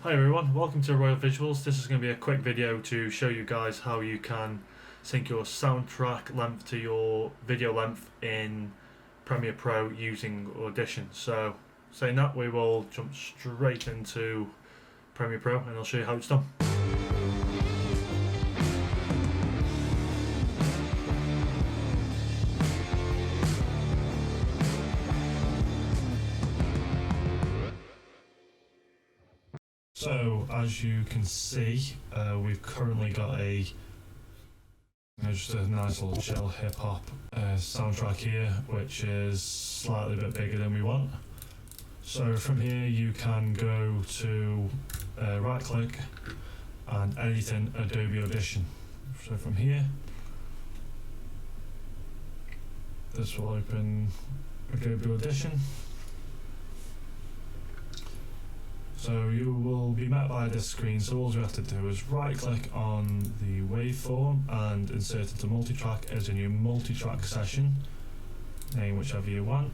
Hi everyone, welcome to Royal Visuals. This is going to be a quick video to show you guys how you can sync your soundtrack length to your video length in Premiere Pro using Audition. So saying that, we will jump straight into Premiere Pro and I'll show you how it's done. So as you can see, we've currently got just a nice little chill hip hop soundtrack here, which is slightly a bit bigger than we want. So from here you can go to right click and edit in Adobe Audition. So from here, this will open Adobe Audition. So you will be met by this screen, so all you have to do is right click on the waveform and insert it to multitrack as a new multitrack session, name whichever you want.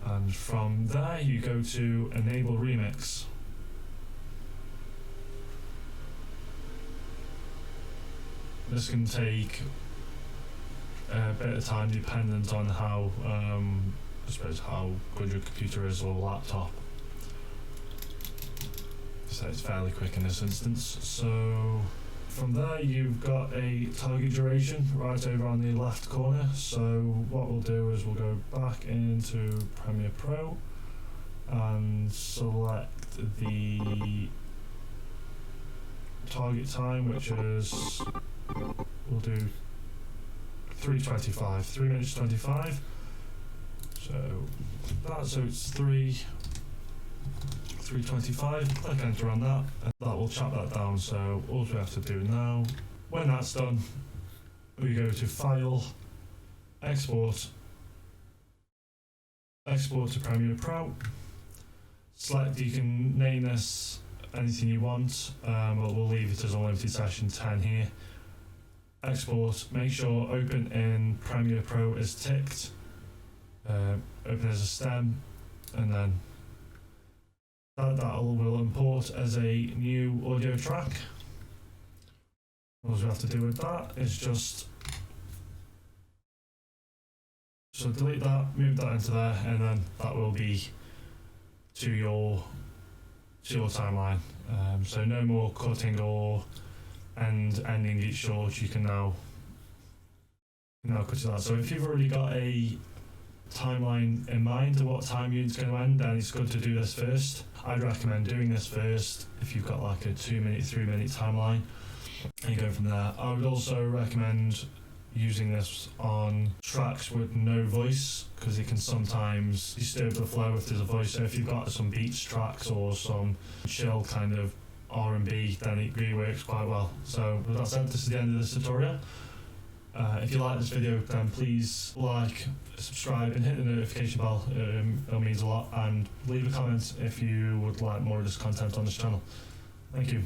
And from there you go to enable remix. This can take a bit of time dependent on how, I suppose how good your computer is or laptop. So it's fairly quick in this instance. So from there you've got a target duration right over on the left corner. So what we'll do is we'll go back into Premiere Pro and select the target time, which is, we'll do 3 minutes 25. So it's 3:25, click enter on that, and that will chop that down. So all we have to do now, when that's done, we go to File, Export to Premiere Pro, select, you can name this anything you want, but we'll leave it as a limited session 10 here. Export, make sure Open in Premiere Pro is ticked, open as a stem, and then that will import as a new audio track. All we have to do with that is just delete that, move that into there, and then that will be to your timeline. So no more cutting or ending each short. You can now cut to that. So if you've already got a timeline in mind of what time it's going to end, then it's good to do this first. I'd recommend doing this first if you've got like a 2-minute, 3-minute timeline, and you go from there. I would also recommend using this on tracks with no voice, because it can sometimes disturb the flow if there's a voice. So if you've got some beats tracks or some chill kind of R&B, then it really works quite well. So with that said, this is the end of this tutorial. If you like this video, then please like, subscribe and hit the notification bell. It means a lot, and leave a comment if you would like more of this content on this channel. Thank you.